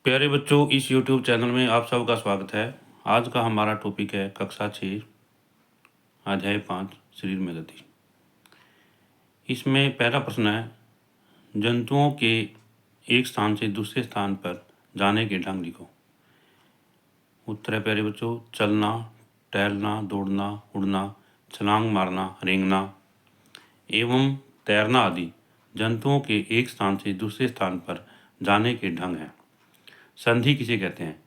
प्यारे बच्चों, इस YouTube चैनल में आप सबका स्वागत है। आज का हमारा टॉपिक है कक्षा 6 अध्याय 5 शरीर में गति। इसमें पहला प्रश्न है, जंतुओं के एक स्थान से दूसरे स्थान पर जाने के ढंग लिखो। उत्तर है प्यारे बच्चों, चलना, टहलना, दौड़ना, उड़ना, छलांग मारना, रेंगना एवं तैरना आदि जंतुओं के एक स्थान से दूसरे स्थान पर जाने के ढंग हैं। संधि किसे कहते हैं?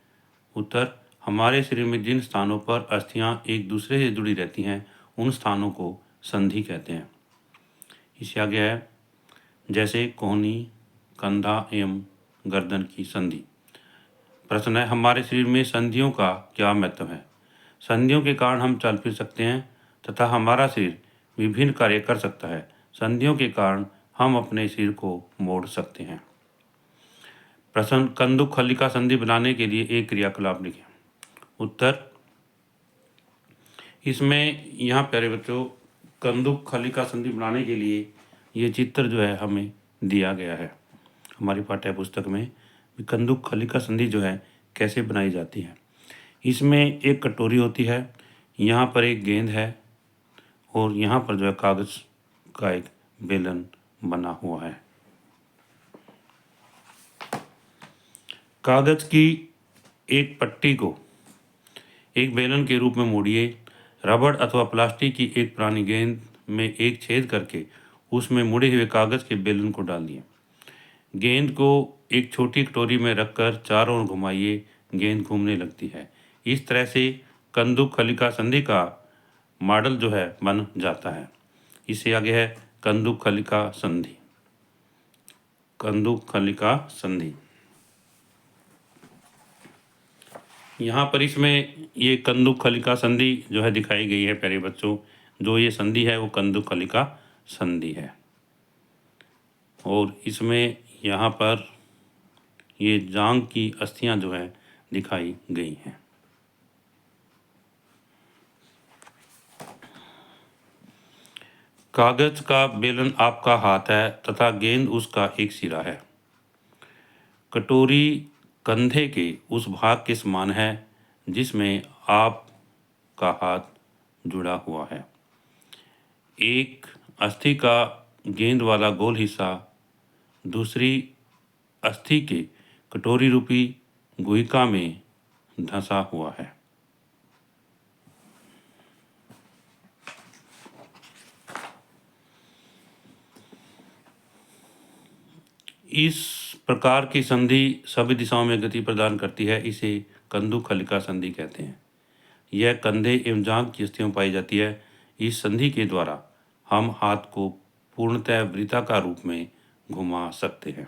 उत्तर, हमारे शरीर में जिन स्थानों पर अस्थियां एक दूसरे से जुड़ी रहती हैं उन स्थानों को संधि कहते हैं। इससे आगे है, जैसे कोहनी, कंधा एवं गर्दन की संधि। प्रश्न है, हमारे शरीर में संधियों का क्या महत्व है? संधियों के कारण हम चल फिर सकते हैं तथा हमारा शरीर विभिन्न कार्य कर सकता है। संधियों के कारण हम अपने शरीर को मोड़ सकते हैं। प्रश्न, कंदुक खलिका संधि बनाने के लिए एक क्रियाकलाप लिखें। उत्तर, इसमें यहाँ प्यारे बच्चों कंदुक खलिका संधि बनाने के लिए ये चित्र जो है हमें दिया गया है हमारी पाठ्य पुस्तक में। कंदुक खलिका संधि जो है कैसे बनाई जाती है। इसमें एक कटोरी होती है, यहाँ पर एक गेंद है और यहाँ पर जो है कागज़ का एक बेलन बना हुआ है। कागज़ की एक पट्टी को एक बेलन के रूप में मोड़िए। रबड़ अथवा प्लास्टिक की एक पुरानी गेंद में एक छेद करके उसमें मुड़े हुए कागज़ के बेलन को डालिए। गेंद को एक छोटी कटोरी में रखकर चारों ओर घुमाइए। गेंद घूमने लगती है। इस तरह से कंदुक खलिका संधि का मॉडल जो है बन जाता है। इससे आगे है कंदुक खलिका संधि। कंदुक खलिका संधि, यहाँ पर इसमें ये कंदुक खलिका संधि जो है दिखाई गई है प्यारे बच्चों। जो ये संधि है वो कंदुक खलिका संधि है और इसमें यहाँ पर ये जांघ की अस्थियाँ जो है दिखाई गई हैं। कागज का बेलन आपका हाथ है तथा गेंद उसका एक सिरा है। कटोरी कंधे के उस भाग के समान है जिसमें आपका हाथ जुड़ा हुआ है। एक अस्थि का गेंद वाला गोल हिस्सा दूसरी अस्थि के कटोरी रूपी गुहिका में धंसा हुआ है। इस प्रकार की संधि सभी दिशाओं में गति प्रदान करती है। इसे कंदुक खलिका संधि कहते हैं। यह कंधे एवं जांघ की अस्थियों में पाई जाती है। इस संधि के द्वारा हम हाथ को पूर्णतः वृत्ताकार रूप में घुमा सकते हैं।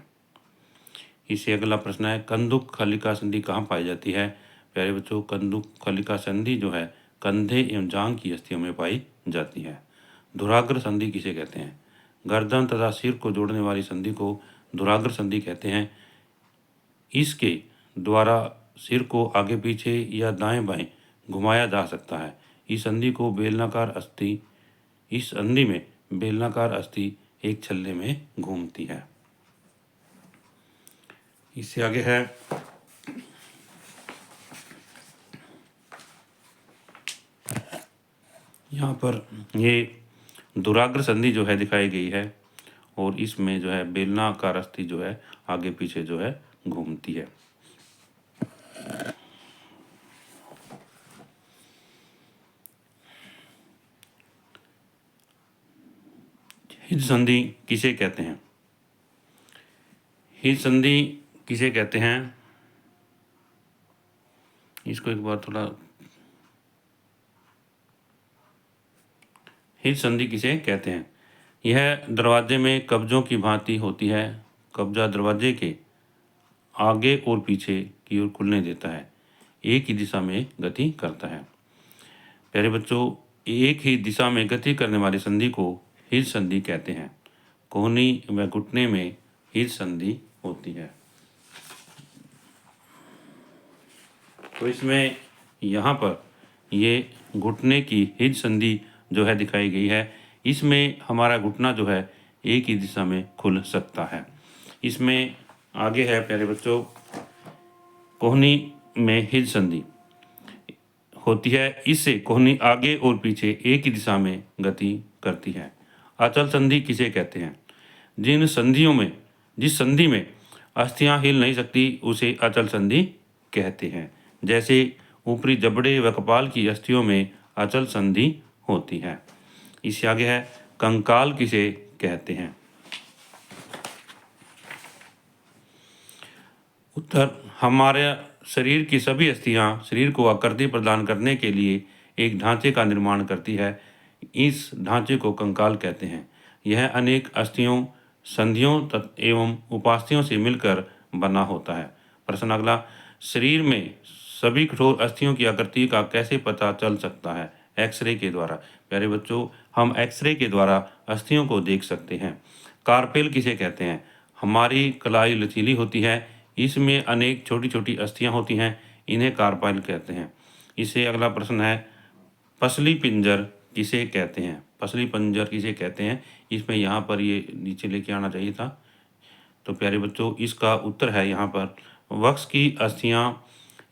इससे अगला प्रश्न है, कंदुक खलिका संधि कहाँ पाई जाती है? प्यारे बच्चों, कंदुक खलिका संधि जो है कंधे एवं जांघ की अस्थियों में पाई जाती है। धुराग्र संधि किसे कहते हैं? गर्दन तथा सिर को जोड़ने वाली संधि को धुराग्र संधि कहते हैं। इसके द्वारा सिर को आगे पीछे या दाएं बाएं घुमाया जा सकता है। इस संधि में बेलनाकार अस्थि एक छल्ले में घूमती है। इससे आगे है, यहाँ पर ये धुराग्र संधि जो है दिखाई गई है और इसमें जो है बेलनाकार अस्थि जो है आगे पीछे जो है घूमती है। हित संधि किसे कहते हैं? हित संधि किसे कहते हैं? इसको एक बार थोड़ा, हित संधि किसे कहते हैं? यह दरवाजे में कब्जों की भांति होती है। कब्जा दरवाजे के आगे और पीछे की ओर खुलने देता है। एक ही दिशा में गति करता है। प्यारे बच्चों, एक ही दिशा में गति करने वाली संधि को हित संधि कहते हैं। कोहनी व घुटने में हित संधि होती है। तो इसमें यहाँ पर ये घुटने की हित संधि जो है दिखाई गई है। इसमें हमारा घुटना जो है एक ही दिशा में खुल सकता है। इसमें आगे है प्यारे बच्चों, कोहनी में हिज संधि होती है। इससे कोहनी आगे और पीछे एक ही दिशा में गति करती है। अचल संधि किसे कहते हैं? जिस संधि में अस्थियां हिल नहीं सकती उसे अचल संधि कहते हैं। जैसे ऊपरी जबड़े व कपाल की अस्थियों में अचल संधि होती है। इससे आगे है कंकाल किसे कहते हैं? उत्तर, हमारे शरीर की सभी अस्थियां शरीर को आकृति प्रदान करने के लिए एक ढांचे का निर्माण करती है। इस ढांचे को कंकाल कहते हैं। यह अनेक अस्थियों, संधियों एवं उपास्थियों से मिलकर बना होता है। प्रश्न अगला, शरीर में सभी कठोर अस्थियों की आकृति का कैसे पता चल सकता है? एक्सरे के द्वारा। प्यारे बच्चों, हम एक्सरे के द्वारा अस्थियों को देख सकते हैं। कार्पेल किसे कहते हैं? हमारी कलाई लचीली होती है, इसमें अनेक छोटी छोटी अस्थियां होती हैं, इन्हें कार्पेल कहते हैं। इससे अगला प्रश्न है, पसली पिंजर किसे कहते हैं? पसली पिंजर किसे कहते हैं? इसमें यहाँ पर ये नीचे लेके आना चाहिए था। तो प्यारे बच्चों, इसका उत्तर है यहाँ पर, वक्ष की अस्थियां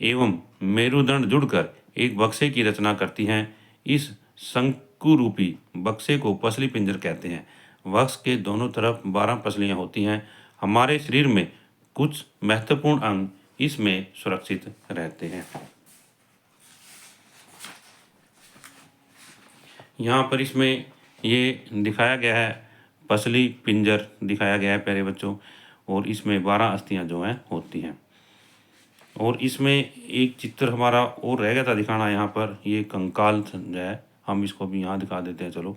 एवं मेरुदंड जुड़कर एक बक्से की रचना करती हैं। इस शंकुरूपी बक्से को पसली पिंजर कहते हैं। वक्ष के दोनों तरफ 12 पसलियां होती हैं। हमारे शरीर में कुछ महत्वपूर्ण अंग इसमें सुरक्षित रहते हैं। यहाँ पर इसमें ये दिखाया गया है, पसली पिंजर दिखाया गया है प्यारे बच्चों, और इसमें 12 अस्थियां जो हैं होती हैं। और इसमें एक चित्र हमारा और रह गया था दिखाना, यहाँ पर ये कंकाल जो है, हम इसको भी यहाँ दिखा देते हैं। चलो,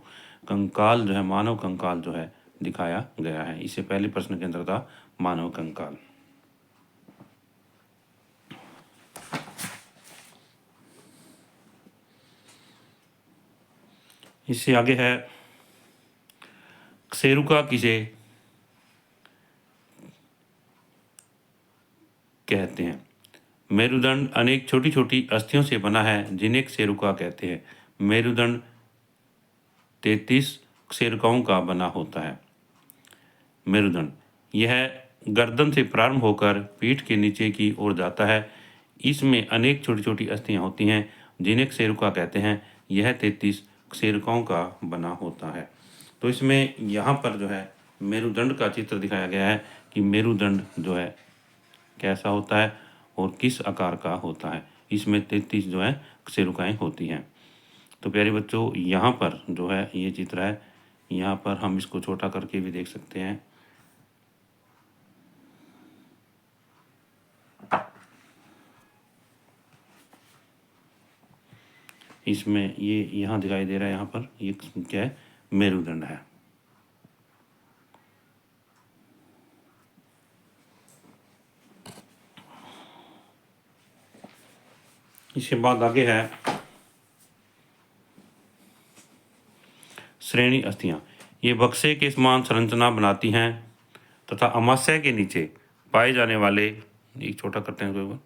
कंकाल जो है, मानव कंकाल जो है दिखाया गया है। इससे पहले प्रश्न के अंदर था मानव कंकाल। इससे आगे है, कशेरुका किसे कहते हैं? मेरुदंड अनेक छोटी छोटी अस्थियों से बना है, जिन्हें कशेरुका कहते हैं। मेरुदंड 33 कशेरुकाओं का बना होता है। मेरुदंड यह गर्दन से प्रारंभ होकर पीठ के नीचे की ओर जाता है। इसमें अनेक छोटी छोटी अस्थियां होती हैं, जिन्हें कशेरुका कहते हैं। यह 33 कशेरुकाओं का बना होता है। तो इसमें यहाँ पर जो है मेरुदंड का चित्र दिखाया गया है कि मेरुदंड जो है कैसा होता है और किस आकार का होता है। इसमें 33 जो है कशेरुकाएँ होती हैं। तो प्यारे बच्चों, यहाँ पर जो है ये चित्र है, यहाँ पर हम इसको छोटा करके भी देख सकते हैं। इसमें ये यहाँ दिखाई दे रहा है, यहाँ पर ये क्या है? मेरुदंड है। इसके बाद आगे है श्रेणी अस्थियां। ये बक्से के समान संरचना बनाती हैं तथा अमाशय के नीचे पाए जाने वाले, एक छोटा करते हैं कोई,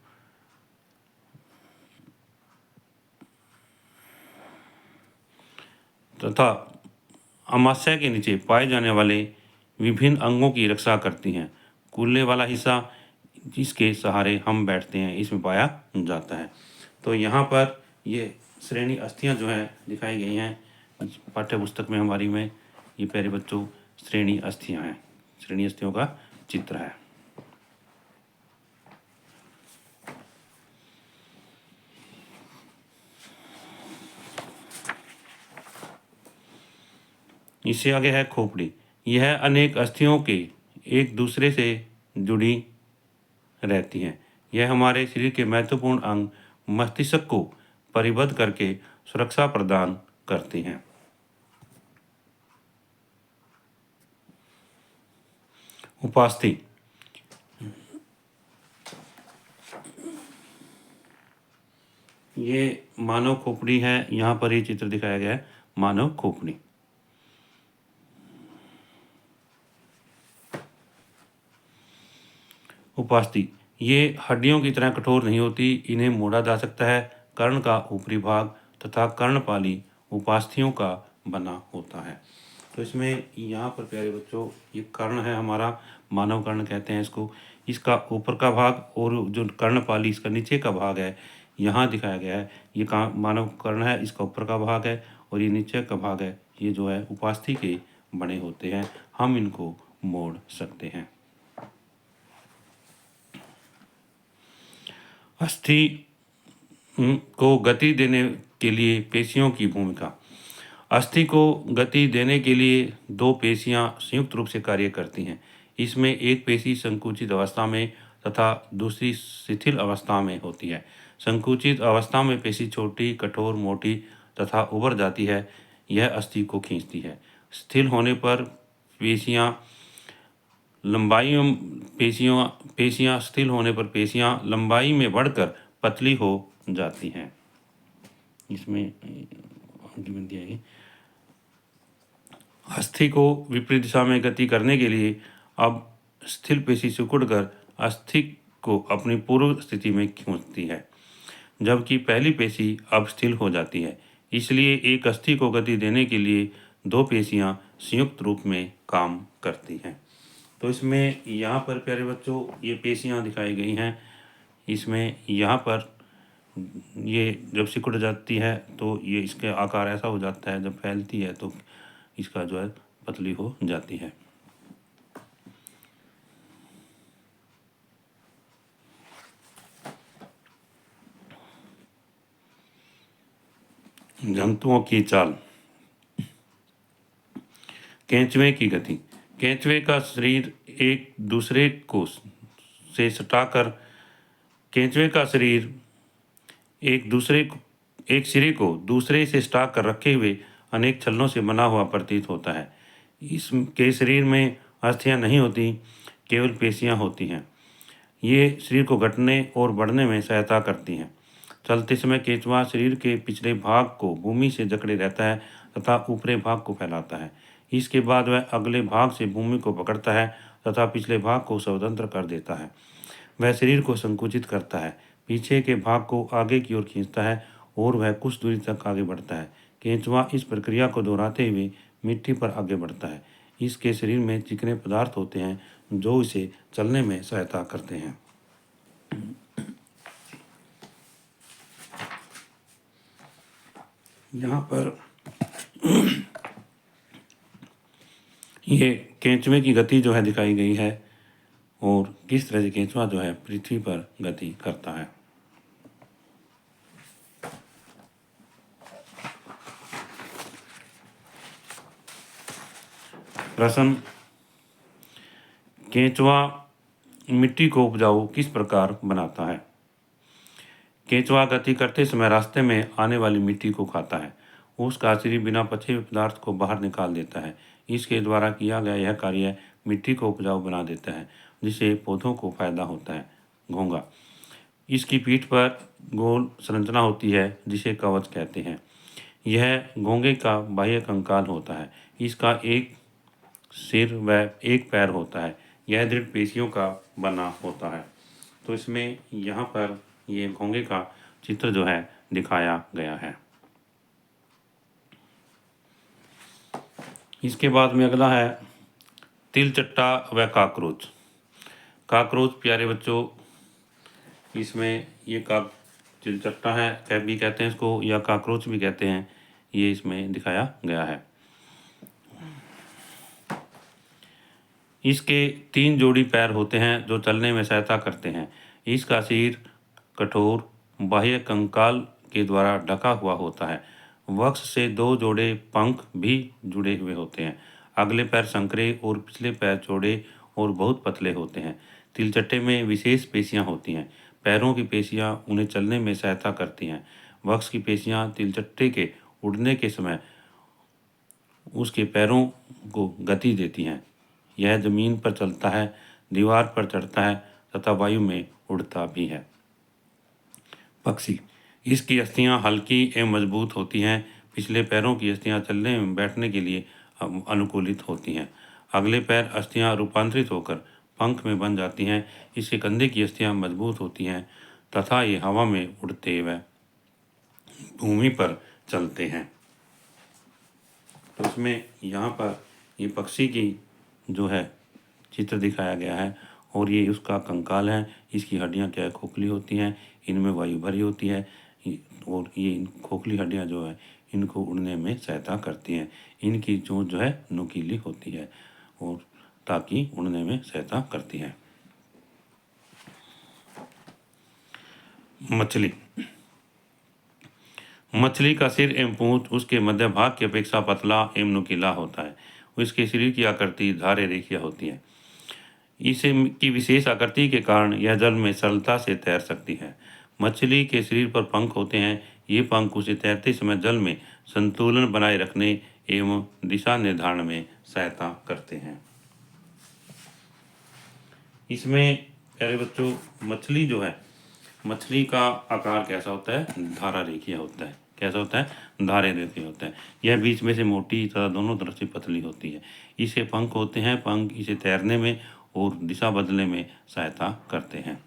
तथा अमाशय के नीचे पाए जाने वाले विभिन्न अंगों की रक्षा करती हैं। कूलने वाला हिस्सा जिसके सहारे हम बैठते हैं, इसमें पाया जाता है। तो यहाँ पर ये श्रेणी अस्थियां जो हैं दिखाई गई हैं पाठ्य पुस्तक में हमारी में। ये प्यारे बच्चों श्रेणी अस्थियां हैं, श्रेणी अस्थियों का चित्र है। इससे आगे है खोपड़ी। यह अनेक अस्थियों के एक दूसरे से जुड़ी रहती हैं। यह हमारे शरीर के महत्वपूर्ण अंग मस्तिष्क को परिबद्ध करके सुरक्षा प्रदान करती हैं। उपास्थि, ये मानव खोपड़ी है। यहाँ पर ये चित्र दिखाया गया है, मानव खोपड़ी। उपास्थि ये हड्डियों की तरह कठोर नहीं होती, इन्हें मोड़ा जा सकता है। कर्ण का ऊपरी भाग तथा कर्णपाली उपास्थियों का बना होता है। तो इसमें यहाँ पर प्यारे बच्चों ये कर्ण है हमारा, मानव कर्ण कहते हैं इसको। इसका ऊपर का भाग और जो कर्णपाली इसका नीचे का भाग है यहाँ दिखाया गया है। ये का मानव कर्ण है, इसका ऊपर का भाग है और ये नीचे का भाग है, ये जो है उपास्थि के बने होते हैं। हम इनको मोड़ सकते हैं। अस्थि को गति देने के लिए पेशियों की भूमिका। अस्थि को गति देने के लिए दो पेशियां संयुक्त रूप से कार्य करती हैं। इसमें एक पेशी संकुचित अवस्था में तथा दूसरी शिथिल अवस्था में होती है। संकुचित अवस्था में पेशी छोटी, कठोर, मोटी तथा उभर जाती है। यह अस्थि को खींचती है। शिथिल होने पर पेशियां पेशियां शिथिल होने पर पेशियां लंबाई में बढ़कर पतली हो जाती हैं। इसमें आर्ग्यूमेंट दिया है। अस्थि को विपरीत दिशा में गति करने के लिए अब स्थिर पेशी सिकुड़कर अस्थि को अपनी पूर्व स्थिति में खींचती है, जबकि पहली पेशी अब स्थिर हो जाती है। इसलिए एक अस्थि को गति देने के लिए दो पेशियां संयुक्त रूप में काम करती हैं। तो इसमें यहाँ पर प्यारे बच्चों ये पेशियां दिखाई गई हैं। इसमें यहाँ पर ये जब सिकुड़ जाती है तो ये इसके आकार ऐसा हो जाता है, जब फैलती है तो इसका जो है पतली हो जाती है। जंतुओं की चाल। केंचुए की गति। केंचुए का शरीर एक दूसरे को से सटाकर केंचुए का शरीर एक सिरे को दूसरे से सटा कर रखे हुए अनेक छल्लों से बना हुआ प्रतीत होता है। इसके शरीर में अस्थियां नहीं होती, केवल पेशियां होती हैं। ये शरीर को घटने और बढ़ने में सहायता करती हैं। चलते समय केंचुआ शरीर के पिछले भाग को भूमि से जकड़े रहता है तथा ऊपरी भाग को फैलाता है। इसके बाद वह अगले भाग से भूमि को पकड़ता है तथा पिछले भाग को स्वतंत्र कर देता है। वह शरीर को संकुचित करता है, पीछे के भाग को आगे की ओर खींचता है और वह कुछ दूरी तक आगे बढ़ता है। केंचुआ इस प्रक्रिया को दोहराते हुए मिट्टी पर आगे बढ़ता है। इसके शरीर में चिकने पदार्थ होते हैं जो इसे चलने में सहायता करते हैं। यहाँ पर ये केंचुए की गति जो है दिखाई गई है और किस तरह से केंचुआ जो है पृथ्वी पर गति करता है। प्रश्न, केंचुआ मिट्टी को उपजाऊ किस प्रकार बनाता है? केंचुआ गति करते समय रास्ते में आने वाली मिट्टी को खाता है। उसका शरीर बिना पचे हुए पदार्थ को बाहर निकाल देता है। इसके द्वारा किया गया यह कार्य मिट्टी को उपजाऊ बना देता है, जिससे पौधों को फायदा होता है। घोंगा। इसकी पीठ पर गोल संरचना होती है जिसे कवच कहते हैं। यह घोंगे का बाह्य कंकाल होता है। इसका एक सिर व एक पैर होता है। यह दृढ़ पेशियों का बना होता है। तो इसमें यहाँ पर ये घोंगे का चित्र जो है दिखाया गया है। इसके बाद में अगला है तिलचट्टा व काकरोच। काकरोच प्यारे बच्चों, इसमें ये तिलचट्टा है भी कहते हैं इसको, या काकरोच भी कहते हैं, ये इसमें दिखाया गया है। इसके 3 जोड़ी पैर होते हैं जो चलने में सहायता करते हैं। इसका शरीर कठोर बाह्य कंकाल के द्वारा ढका हुआ होता है। वक्ष से 2 जोड़े पंख भी जुड़े हुए होते हैं। अगले पैर संकरे और पिछले पैर चौड़े और बहुत पतले होते हैं। तिलचट्टे में विशेष पेशियां होती हैं। पैरों की पेशियां उन्हें चलने में सहायता करती हैं। वक्ष की पेशियां तिलचट्टे के उड़ने के समय उसके पैरों को गति देती हैं। यह जमीन पर चलता है, दीवार पर चढ़ता है तथा वायु में उड़ता भी है। पक्षी। इसकी अस्थियां हल्की एवं मजबूत होती हैं। पिछले पैरों की अस्थियां चलने एवं बैठने के लिए अनुकूलित होती हैं। अगले पैर अस्थियां रूपांतरित होकर पंख में बन जाती हैं। इसके कंधे की अस्थियां मजबूत होती हैं तथा ये हवा में उड़ते हुए भूमि पर चलते हैं। तो इसमें यहाँ पर ये पक्षी की जो है चित्र दिखाया गया है और ये उसका कंकाल है। इसकी हड्डियां क्या है, खोखली होती हैं, इनमें वायु भरी होती है और ये खोखली हड्डियां जो है इनको उड़ने में सहायता करती हैं। इनकी चोंच जो है नुकीली होती है और ताकि उड़ने में सहायता करती है। मछली मछली का सिर एवं पूंछ उसके मध्य भाग की अपेक्षा पतला एवं नुकीला होता है। इसके शरीर की आकृति धारे रेखीय होती है। इसे की विशेष आकृति के कारण यह जल में सरलता से तैर सकती है। मछली के शरीर पर पंख होते हैं। ये पंख उसे तैरते समय जल में संतुलन बनाए रखने एवं दिशा निर्धारण में सहायता करते हैं। इसमें प्यारे बच्चों मछली जो है, मछली का आकार कैसा होता है, धारा रेखीय होता है। कैसा होता है, धारे रेखीय होता है। यह बीच में से मोटी तथा दोनों तरफ से पतली होती है। इसके पंख होते हैं। पंख इसे तैरने में और दिशा बदलने में सहायता करते हैं।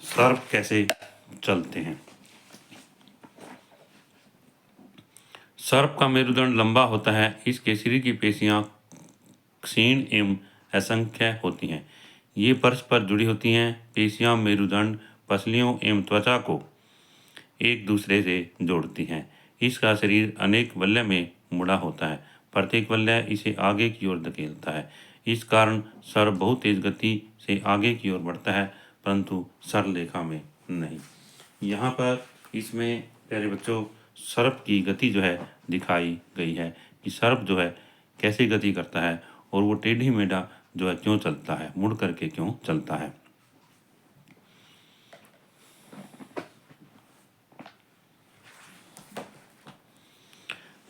सर्प कैसे चलते हैं। सर्प का मेरुदंड लंबा होता है। इसके शरीर की पेशियां क्षीण एवं असंख्य होती हैं। ये परस्पर जुड़ी होती हैं। पेशियां मेरुदंड, पसलियों एवं त्वचा को एक दूसरे से जोड़ती हैं। इसका शरीर अनेक वलय में मुड़ा होता है। प्रत्येक वलय इसे आगे की ओर धकेलता है। इस कारण सर्प बहुत तेज गति से आगे की ओर बढ़ता है, परंतु सरल रेखा में नहीं। यहाँ पर इसमें प्यारे बच्चों सर्प की गति जो है दिखाई गई है कि सर्प जो है कैसे गति करता है और वो टेढ़ी मेढ़ा जो है क्यों चलता है, मुड़ करके क्यों चलता है।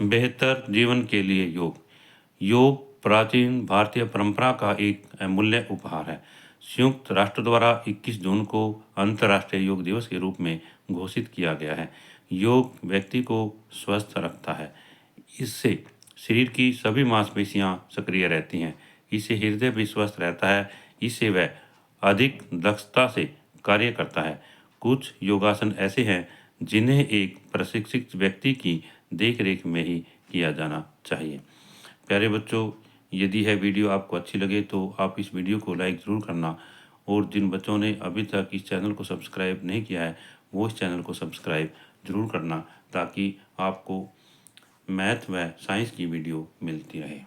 बेहतर जीवन के लिए योग। योग प्राचीन भारतीय परंपरा का एक अमूल्य उपहार है। संयुक्त राष्ट्र द्वारा 21 जून को अंतर्राष्ट्रीय योग दिवस के रूप में घोषित किया गया है। योग व्यक्ति को स्वस्थ रखता है। इससे शरीर की सभी मांसपेशियां सक्रिय रहती हैं। इससे हृदय भी स्वस्थ रहता है। इससे वह अधिक दक्षता से कार्य करता है। कुछ योगासन ऐसे हैं जिन्हें एक प्रशिक्षित व्यक्ति की देख रेख में ही किया जाना चाहिए। प्यारे बच्चों, यदि यह वीडियो आपको अच्छी लगे तो आप इस वीडियो को लाइक ज़रूर करना और जिन बच्चों ने अभी तक इस चैनल को सब्सक्राइब नहीं किया है वो इस चैनल को सब्सक्राइब ज़रूर करना, ताकि आपको मैथ व साइंस की वीडियो मिलती रहे।